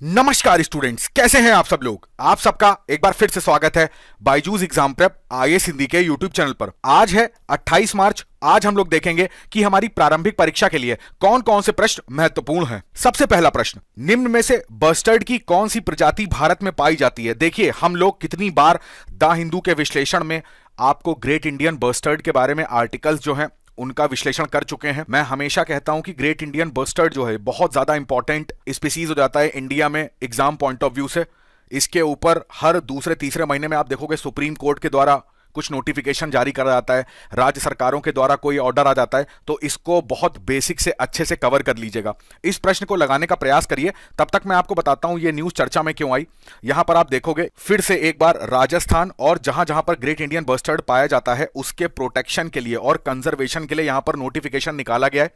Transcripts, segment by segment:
नमस्कार स्टूडेंट्स, कैसे हैं आप सब लोग। आप सबका एक बार फिर से स्वागत है Byju's exam prep IAS Hindi के यूट्यूब चैनल पर। आज है 28 मार्च। आज हम लोग देखेंगे कि हमारी प्रारंभिक परीक्षा के लिए कौन कौन से प्रश्न महत्वपूर्ण हैं। सबसे पहला प्रश्न, निम्न में से बस्टर्ड की कौन सी प्रजाति भारत में पाई जाती है। देखिए, हम लोग कितनी बार द हिंदू के विश्लेषण में आपको ग्रेट इंडियन बस्टर्ड के बारे में आर्टिकल्स जो हैं उनका विश्लेषण कर चुके हैं। मैं हमेशा कहता हूं कि ग्रेट इंडियन बस्टर्ड जो है बहुत ज्यादा इंपॉर्टेंट स्पीसीज हो जाता है इंडिया में एग्जाम पॉइंट ऑफ व्यू से। इसके ऊपर हर दूसरे तीसरे महीने में आप देखोगे सुप्रीम कोर्ट के द्वारा कुछ नोटिफिकेशन जारी करा जाता है, राज्य सरकारों के द्वारा कोई ऑर्डर आ जाता है, तो इसको बहुत बेसिक से अच्छे से कवर कर लीजिएगा। इस प्रश्न को लगाने का प्रयास करिए। तब तक मैं आपको बताता हूं ये न्यूज चर्चा में क्यों आई। यहां पर आप देखोगे फिर से एक बार राजस्थान और जहां जहां पर ग्रेट इंडियन बस्टर्ड पाया जाता है उसके प्रोटेक्शन के लिए और कंजर्वेशन के लिए यहां पर नोटिफिकेशन निकाला गया है।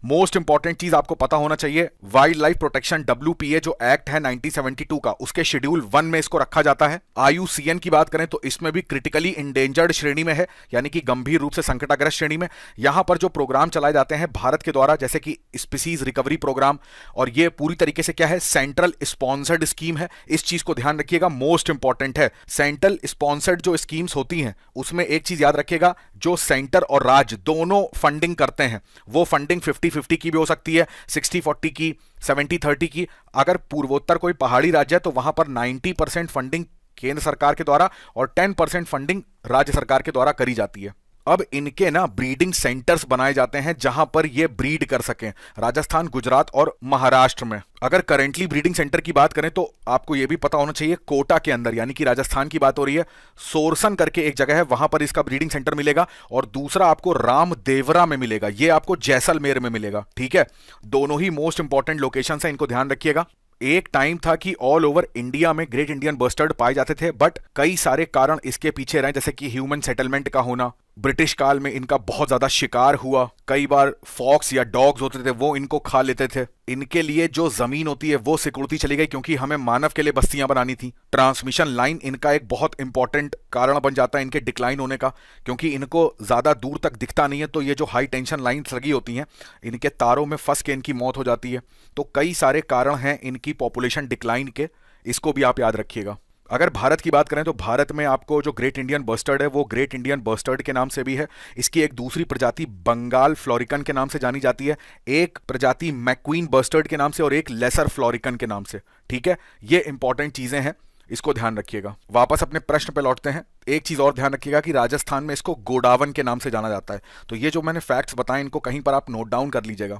मोस्ट इंपॉर्टेंट चीज आपको पता होना चाहिए, वाइल्ड लाइफ प्रोटेक्शन WPA जो एक्ट है 1972 का, उसके शेड्यूल 1 में इसको रखा जाता है। IUCN की बात करें तो इसमें भी क्रिटिकली इंडेंजर्ड श्रेणी में है, यानी कि गंभीर रूप से संकटाग्रस्त श्रेणी में। यहां पर जो प्रोग्राम चलाए जाते हैं भारत के द्वारा, जैसे कि स्पीसीज रिकवरी प्रोग्राम, और ये पूरी तरीके से क्या है, सेंट्रल स्पॉन्सर्ड स्कीम है। इस चीज को ध्यान रखिएगा, मोस्ट इंपॉर्टेंट है। सेंट्रल स्पॉन्सर्ड जो स्कीम्स होती हैं उसमें एक चीज याद रखिएगा, जो सेंटर और राज्य दोनों फंडिंग करते हैं वो फंडिंग 50-50 की भी हो सकती है, 60-40 की, 70-30 की। अगर पूर्वोत्तर कोई पहाड़ी राज्य है तो वहां पर 90% फंडिंग केंद्र सरकार के द्वारा और 10% फंडिंग राज्य सरकार के द्वारा करी जाती है। अब इनके ना ब्रीडिंग सेंटर्स बनाए जाते हैं जहां पर ये ब्रीड कर सकें, राजस्थान, गुजरात और महाराष्ट्र में। अगर करेंटली ब्रीडिंग सेंटर की बात करें तो आपको यह भी पता होना चाहिए, कोटा के अंदर, यानी कि राजस्थान की बात हो रही है, सोरसन करके एक जगह है, वहां पर इसका ब्रीडिंग सेंटर मिलेगा। और दूसरा आपको रामदेवरा में मिलेगा, ये आपको जैसलमेर में मिलेगा। ठीक है, दोनों ही मोस्ट इंपॉर्टेंट लोकेशन है, इनको ध्यान रखिएगा। एक टाइम था कि ऑल ओवर इंडिया में ग्रेट इंडियन बस्टर्ड पाए जाते थे, बट कई सारे कारण इसके पीछे रहे, जैसे कि ह्यूमन सेटलमेंट का होना, ब्रिटिश काल में इनका बहुत ज्यादा शिकार हुआ, कई बार फॉक्स या डॉग्स होते थे वो इनको खा लेते थे, इनके लिए जो जमीन होती है वो सिकुड़ती चली गई क्योंकि हमें मानव के लिए बस्तियां बनानी थी। ट्रांसमिशन लाइन इनका एक बहुत इंपॉर्टेंट कारण बन जाता है इनके डिक्लाइन होने का, क्योंकि इनको ज्यादा दूर तक दिखता नहीं है, तो ये जो हाई टेंशन लाइन्स लगी होती हैं इनके तारों में फंस के इनकी मौत हो जाती है। तो कई सारे कारण हैं इनकी पॉपुलेशन डिक्लाइन के, इसको भी आप याद रखिएगा। अगर भारत की बात करें तो भारत में आपको जो ग्रेट इंडियन बस्टर्ड है वो ग्रेट इंडियन बस्टर्ड के नाम से भी है। इसकी एक दूसरी प्रजाति बंगाल फ्लोरिकन के नाम से जानी जाती है, एक प्रजाति मैक्वीन बस्टर्ड के नाम से और एक लेसर फ्लोरिकन के नाम से। ठीक है, ये इंपॉर्टेंट चीजें हैं, इसको ध्यान रखिएगा। वापस अपने प्रश्न पे लौटते हैं। एक चीज और ध्यान रखिएगा कि राजस्थान में इसको गोडावन के नाम से जाना जाता है। तो ये जो मैंने फैक्ट्स बताए इनको कहीं पर आप नोट डाउन कर लीजिएगा।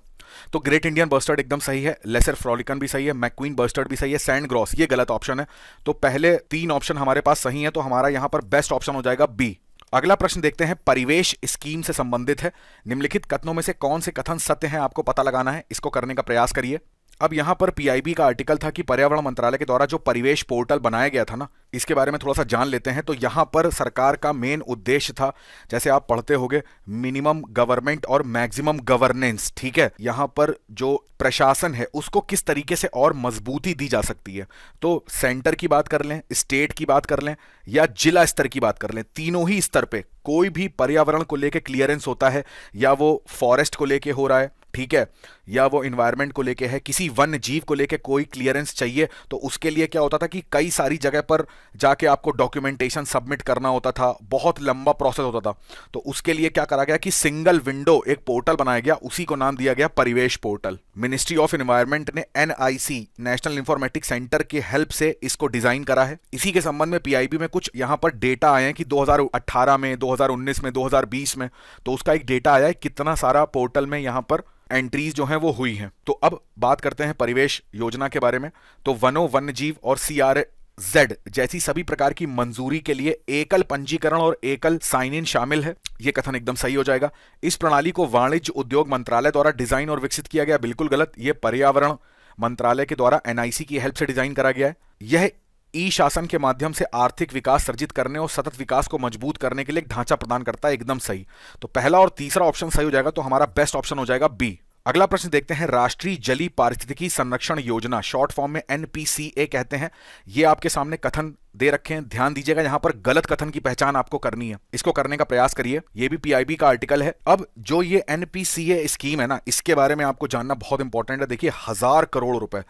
तो ग्रेट इंडियन बस्टर्ड एकदम सही है, लेसर फ्लोरिकन भी सही है, मैक्वीन बस्टर्ड भी सही है, सैंड ग्रॉस ये गलत ऑप्शन है। तो पहले 3 ऑप्शन हमारे पास सही है, तो हमारा यहां पर बेस्ट ऑप्शन हो जाएगा बी। अगला प्रश्न देखते हैं, परिवेश स्कीम से संबंधित है। निम्नलिखित कथनों में से कौन से कथन सत्य हैं आपको पता लगाना है, इसको करने का प्रयास करिए। अब यहां पर PIB का आर्टिकल था कि पर्यावरण मंत्रालय के द्वारा जो परिवेश पोर्टल बनाया गया था ना, इसके बारे में थोड़ा सा जान लेते हैं। तो यहां पर सरकार का मेन उद्देश्य था, जैसे आप पढ़ते होंगे, मिनिमम गवर्नमेंट और मैक्सिमम गवर्नेंस। ठीक है, यहां पर जो प्रशासन है उसको किस तरीके से और मजबूती दी जा सकती है। तो सेंटर की बात कर लें, स्टेट की बात कर लें या जिला स्तर की बात कर लें, तीनों ही स्तर पे कोई भी पर्यावरण को लेके क्लियरेंस होता है, या वो फॉरेस्ट को लेके हो रहा है, ठीक है, या वो इन्वायरमेंट को लेके है, किसी वन्य जीव को लेके कोई क्लियरेंस चाहिए, तो उसके लिए क्या होता था कि कई सारी जगह पर जाके आपको डॉक्यूमेंटेशन सबमिट करना होता था, बहुत लंबा प्रोसेस होता था। तो उसके लिए क्या करा गया कि सिंगल विंडो एक पोर्टल बनाया गया, उसी को नाम दिया गया परिवेश पोर्टल। मिनिस्ट्री ऑफ एनवायरनमेंट ने NIC नेशनल इंफॉर्मेटिक्स सेंटर की हेल्प से इसको डिजाइन करा है। इसी के संबंध में PIB में कुछ यहां पर डेटा आए हैं कि 2018 में, 2019 में, 2020 में, तो उसका एक डेटा आया है कितना सारा पोर्टल में यहां पर एंट्रीज जो हैं वो हुई हैं। तो अब बात करते हैं परिवेश योजना के बारे में। तो वनो, वन्य जीव और CRZ जैसी सभी प्रकार की मंजूरी के लिए एकल पंजीकरण और एकल साइन इन शामिल है। यह कथन एकदम सही हो जाएगा। इस प्रणाली को वाणिज्य उद्योग मंत्रालय द्वारा डिजाइन और विकसित किया गया, बिल्कुल गलत। यह पर्यावरण मंत्रालय के द्वारा NIC की हेल्प से डिजाइन करा गया है। यह ई शासन के माध्यम से आर्थिक विकास सर्जित करने और सतत विकास को मजबूत करने के लिए एक ढांचा प्रदान करता है, एकदम सही। तो पहला और तीसरा ऑप्शन सही हो जाएगा, तो हमारा बेस्ट ऑप्शन हो जाएगा बी। अगला प्रश्न देखते हैं, राष्ट्रीय जलीय पारिस्थितिकी संरक्षण योजना, शॉर्ट फॉर्म में NPCA कहते हैं। ये आपके सामने कथन दे रखे हैं, ध्यान दीजिएगा, यहां पर गलत कथन की पहचान आपको करनी है, इसको करने का प्रयास करिए। ये भी PIB का आर्टिकल है। अब जो ये NPCA स्कीम है ना, इसके बारे में आपको जानना बहुत इंपॉर्टेंट है। देखिए, 1000 करोड़ रुपए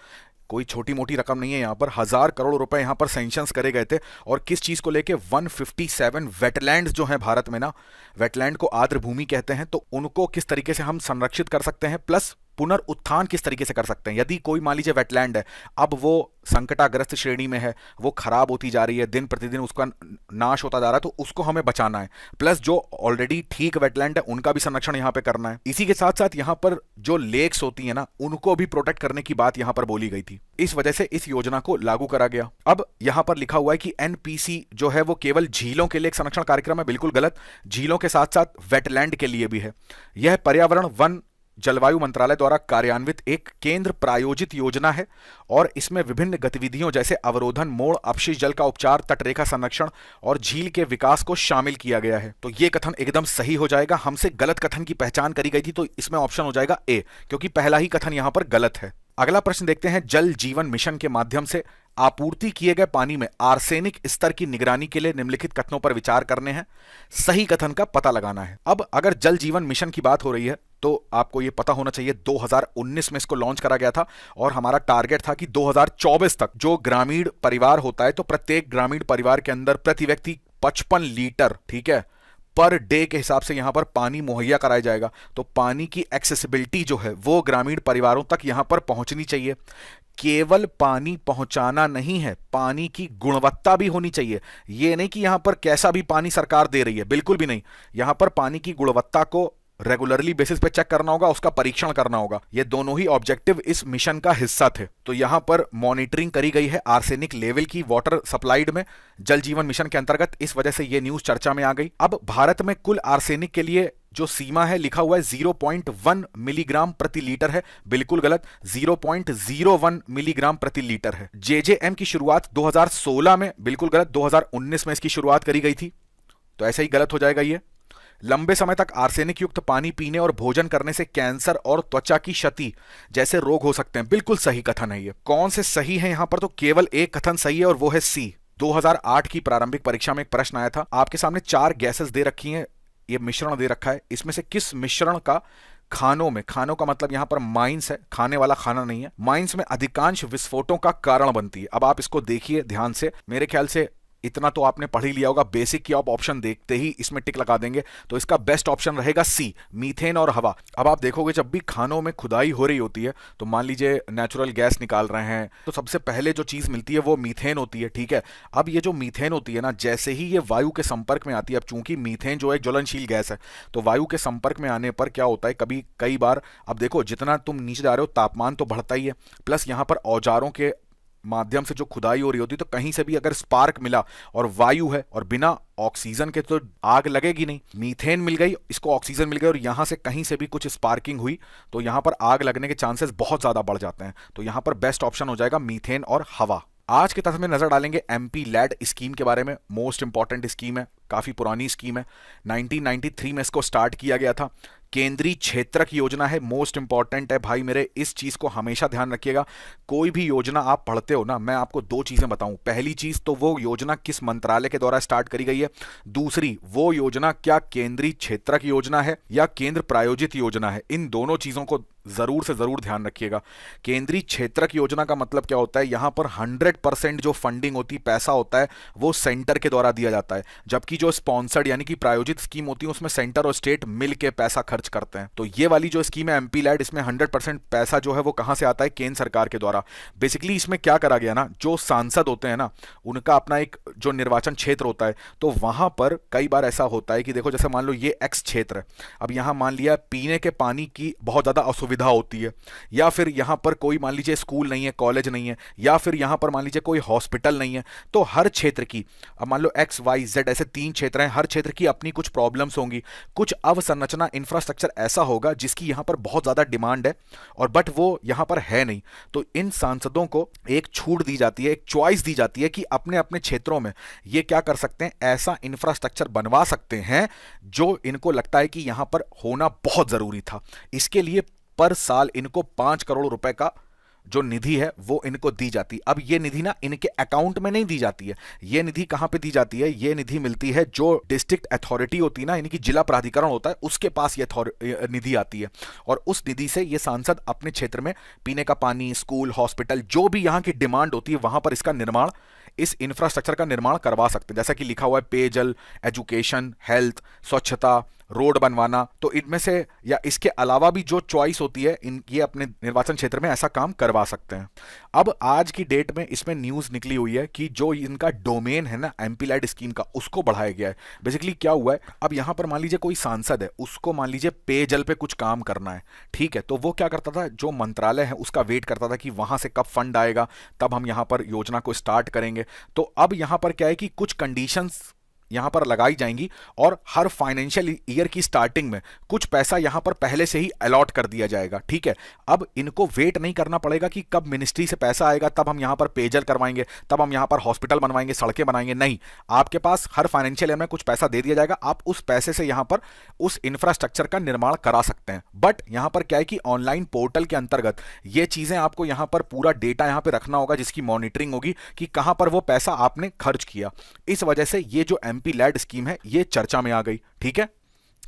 कोई छोटी मोटी रकम नहीं है। यहाँ पर 1,000 करोड़ रुपए यहाँ पर सैंक्शंस करे गए थे। और किस चीज को लेके? 157 वेटलैंड्स जो हैं भारत में ना, वेटलैंड को आर्द्र भूमि कहते हैं, तो उनको किस तरीके से हम संरक्षित कर सकते हैं, प्लस पुनर्उत्थान किस तरीके से कर सकते हैं। यदि कोई मान लीजिए वेटलैंड है, अब वो संकटाग्रस्त श्रेणी में है, वो खराब होती जा रही है, दिन प्रतिदिन उसका नाश होता जा रहा है, तो उसको हमें बचाना है। प्लस जो ऑलरेडी ठीक वेटलैंड है उनका भी संरक्षण यहाँ पे करना है। इसी के साथ साथ यहाँ पर जो लेक्स होती है ना, उनको भी प्रोटेक्ट करने की बात यहाँ पर बोली गई थी। इस वजह से इस योजना को लागू करा गया। अब यहाँ पर लिखा हुआ है कि एनपीसी जो है वो केवल झीलों के लिए एक संरक्षण कार्यक्रम है। बिल्कुल गलत। झीलों के साथ साथ वेटलैंड के लिए भी है। यह पर्यावरण, वन, जलवायु मंत्रालय द्वारा कार्यान्वित एक केंद्र प्रायोजित योजना है और इसमें विभिन्न गतिविधियों जैसे अवरोधन, मोड़, अपशिष्ट जल का उपचार, तटरेखा संरक्षण और झील के विकास को शामिल किया गया है। तो ये कथन एकदम सही हो जाएगा। हमसे गलत कथन की पहचान करी गई थी, तो इसमें ऑप्शन हो जाएगा ए, क्योंकि पहला ही कथन यहां पर गलत है। अगला प्रश्न देखते हैं। जल जीवन मिशन के माध्यम से आपूर्ति किए गए पानी में आर्सेनिक स्तर की निगरानी के लिए निम्नलिखित कथनों पर विचार करने हैं। सही कथन का पता लगाना है। अब अगर जल जीवन मिशन की बात हो रही है तो आपको यह पता होना चाहिए 2019 में इसको लॉन्च करा गया था और हमारा टारगेट था कि 2024 तक जो ग्रामीण परिवार होता है, तो प्रत्येक ग्रामीण परिवार के अंदर प्रति व्यक्ति 55 लीटर, ठीक है, पर डे के हिसाब से यहां पर पानी मुहैया कराया जाएगा। तो पानी की एक्सेसिबिलिटी जो है वो ग्रामीण परिवारों तक यहां पर पहुंचनी चाहिए। केवल पानी पहुंचाना नहीं है, पानी की गुणवत्ता भी होनी चाहिए। यह नहीं कि यहां पर कैसा भी पानी सरकार दे रही है, बिल्कुल भी नहीं। यहां पर पानी की गुणवत्ता को रेगुलरली बेसिस पे चेक करना होगा, उसका परीक्षण करना होगा। ये दोनों ही ऑब्जेक्टिव इस मिशन का हिस्सा थे। तो यहां पर मॉनिटरिंग करी गई है आर्सेनिक लेवल की वाटर सप्लाइड में जल जीवन मिशन के अंतर्गत। इस वजह से ये न्यूज चर्चा में आ गई। अब भारत में कुल आर्सेनिक के लिए जो सीमा है लिखा हुआ है 0.1 मिलीग्राम प्रति लीटर है। बिल्कुल गलत, 0.01 मिलीग्राम प्रति लीटर है। जेजेएम की शुरुआत 2016 में, बिल्कुल गलत, 2019 में इसकी शुरुआत करी गई थी। तो ऐसा ही गलत हो जाएगा ये। लंबे समय तक आर्सेनिक युक्त पानी पीने और भोजन करने से कैंसर और त्वचा की क्षति जैसे रोग हो सकते हैं। बिल्कुल सही कथन है ये। कौन से सही है यहां पर? तो केवल एक कथन सही है और वो है सी। 2008 की प्रारंभिक परीक्षा में एक प्रश्न आया था। आपके सामने 4 गैसेस दे रखी हैं, ये मिश्रण दे रखा है। इसमें से किस मिश्रण का खानों में, खानों का मतलब यहां पर माइंस है, खाने वाला खाना नहीं है, माइंस में अधिकांश विस्फोटों का कारण बनती है। अब आप इसको देखिए ध्यान से। मेरे ख्याल से इतना तो आपने पढ़ ही लिया होगा बेसिक की। आप ऑप्शन देखते ही इसमें टिक लगा देंगे। तो इसका बेस्ट ऑप्शन रहेगा सी, मीथेन और हवा। अब आप देखोगे जब भी खानों में खुदाई हो रही होती है, तो मान लीजिए नेचुरल गैस निकाल रहे हैं, तो सबसे पहले जो चीज मिलती है वो मीथेन होती है, ठीक है। अब ये जो मीथेन होती है ना, जैसे ही ये वायु के संपर्क में आती है, अब चूंकि मीथेन जो है ज्वलनशील गैस है, तो वायु के संपर्क में आने पर क्या होता है, कई बार, अब देखो जितना तुम नीचे जा रहे हो तापमान तो बढ़ता ही है, प्लस यहां पर औजारों के माध्यम से जो खुदाई हो रही होती, तो कहीं से भी अगर स्पार्क मिला और वायु है और बिना ऑक्सीजन के तो आग लगेगी नहीं। मीथेन मिल गई, इसको ऑक्सीजन मिल गई और यहां से कहीं से भी कुछ स्पार्किंग हुई तो यहां पर आग लगने के चांसेस बहुत ज्यादा बढ़ जाते हैं। तो यहां पर बेस्ट ऑप्शन हो जाएगा मीथेन और हवा। आज के तथ्य में नजर डालेंगे एमपी लैड स्कीम के बारे में। मोस्ट इंपॉर्टेंट स्कीम है, काफी पुरानी स्कीम है। 1993 में इसको स्टार्ट किया गया था। केंद्रीय क्षेत्रक योजना है, मोस्ट इंपॉर्टेंट है भाई मेरे, इस चीज को हमेशा ध्यान रखिएगा। कोई भी योजना आप पढ़ते हो ना, मैं आपको 2 चीजें बताऊं। पहली चीज तो वो योजना किस मंत्रालय के द्वारा स्टार्ट करी गई है, दूसरी वो योजना क्या केंद्रीय क्षेत्रक योजना है या केंद्र प्रायोजित योजना है। इन दोनों चीजों को जरूर से जरूर ध्यान रखिएगा। केंद्रीय क्षेत्रक योजना का मतलब क्या होता है, यहां पर 100% जो फंडिंग होती, पैसा होता है, वो सेंटर के द्वारा दिया जाता है। जबकि जो स्पॉन्सर्ड यानी कि प्रायोजित स्कीम होती है, उसमें सेंटर और स्टेट मिलकर पैसा खर्च करते हैं। तो ये वाली जो स्कीम है एमपी लैड, इसमें 100% पैसा जो है वो कहां से आता है, केंद्र सरकार के द्वारा। बेसिकली इसमें क्या करा गया ना, जो सांसद होते हैं ना, उनका अपना एक जो निर्वाचन क्षेत्र होता है, तो वहां पर कई बार ऐसा होता है कि देखो जैसे मान लो ये एक्स क्षेत्र है, अब यहां मान लिया पीने के पानी की बहुत ज्यादा असुविधा होती है, या फिर यहां पर कोई मान लीजिए स्कूल नहीं है, कॉलेज नहीं है, या फिर यहां पर मान लीजिए कोई हॉस्पिटल नहीं है। तो हर क्षेत्र की, अब मान लो एक्स वाई जेड ऐसे 3 क्षेत्र हैं, हर क्षेत्र की अपनी कुछ प्रॉब्लम्स होंगी, कुछ अवसंरचना इंफ्रास्ट्रक्चर ऐसा होगा जिसकी यहां पर बहुत ज्यादा डिमांड है और बट वो यहां पर है नहीं। तो इन सांसदों को एक छूट दी जाती है, एक चॉइस दी जाती है कि अपने अपने क्षेत्रों में ये क्या कर सकते हैं, ऐसा इंफ्रास्ट्रक्चर बनवा सकते हैं जो इनको लगता है कि यहां पर होना बहुत जरूरी था। इसके लिए पर साल इनको 5 करोड़ रुपए का जो निधि है वो इनको दी जाती है। अब ये निधि ना इनके अकाउंट में नहीं दी जाती है, ये निधि कहां पे दी जाती है, ये निधि मिलती है जो डिस्ट्रिक्ट अथॉरिटी होती है ना, इनकी जिला प्राधिकरण होता है, उसके पास ये निधि आती है। और उस निधि से ये सांसद अपने क्षेत्र में पीने का पानी, स्कूल, हॉस्पिटल, जो भी यहाँ की डिमांड होती है वहां पर इसका निर्माण, इस इंफ्रास्ट्रक्चर का निर्माण करवा सकते हैं। जैसा कि लिखा हुआ है पेयजल, एजुकेशन, हेल्थ, स्वच्छता, रोड बनवाना, तो इनमें से या इसके अलावा भी जो चॉइस होती है इन ये अपने निर्वाचन क्षेत्र में ऐसा काम करवा सकते हैं। अब आज की डेट में इसमें न्यूज़ निकली हुई है कि जो इनका डोमेन है ना एमपी लैड स्कीम का, उसको बढ़ाया गया है। बेसिकली क्या हुआ है, अब यहाँ पर मान लीजिए कोई सांसद है, उसको मान लीजिए पेयजल पे कुछ काम करना है, ठीक है, तो वो क्या करता था, जो मंत्रालय है उसका वेट करता था कि वहां से कब फंड आएगा, तब हम यहाँ पर योजना को स्टार्ट करेंगे। तो अब यहाँ पर क्या है कि कुछ कंडीशंस यहां पर लगाई जाएंगी और हर फाइनेंशियल ईयर की स्टार्टिंग में कुछ पैसा यहां पर पहले से ही अलॉट कर दिया जाएगा, ठीक है। अब इनको वेट नहीं करना पड़ेगा कि कब मिनिस्ट्री से पैसा आएगा तब हम यहां पर पेयजल करवाएंगे, तब हम यहां पर हॉस्पिटल बनवाएंगे, सड़कें बनाएंगे, नहीं, आपके पास हर फाइनेंशियल ईयर में कुछ पैसा दे दिया जाएगा, आप उस पैसे से यहां पर उस इंफ्रास्ट्रक्चर का निर्माण करा सकते हैं। बट यहां पर क्या है कि ऑनलाइन पोर्टल के अंतर्गत ये चीजें आपको यहां पर पूरा डेटा यहां पर रखना होगा, जिसकी मॉनिटरिंग होगी कि कहां पर वो पैसा आपने खर्च किया। इस वजह से ये जो एमपी लैड स्कीम है ये चर्चा में आ गई, ठीक है।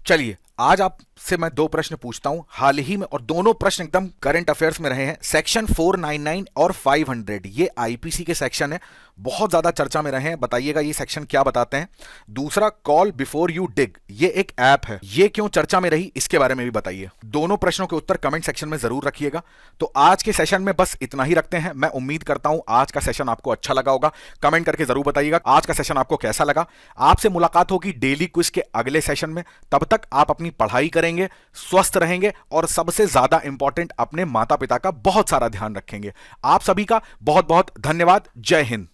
चलिए आज आपसे मैं दो प्रश्न पूछता हूं हाल ही में, और दोनों प्रश्न एकदम करंट अफेयर्स में रहे हैं। सेक्शन 499 और 500 ये आईपीसी के सेक्शन है, बहुत ज्यादा चर्चा में रहे हैं, बताइएगा ये सेक्शन क्या बताते हैं। दूसरा, कॉल बिफोर यू डिग, ये एक ऐप है, ये क्यों चर्चा में रही इसके बारे में भी बताइए। दोनों प्रश्नों के उत्तर कमेंट सेक्शन में जरूर रखिएगा। तो आज के सेशन में बस इतना ही रखते हैं। मैं उम्मीद करता हूं आज का सेशन आपको अच्छा लगा होगा, कमेंट करके जरूर बताइएगा आज का सेशन आपको कैसा लगा। आपसे मुलाकात होगी डेली क्विज के अगले सेशन में, तब तक आप अपनी पढ़ाई करेंगे, स्वस्थ रहेंगे और सबसे ज्यादा इंपॉर्टेंट अपने माता पिता का बहुत सारा ध्यान रखेंगे। आप सभी का बहुत बहुत धन्यवाद। जय हिंद।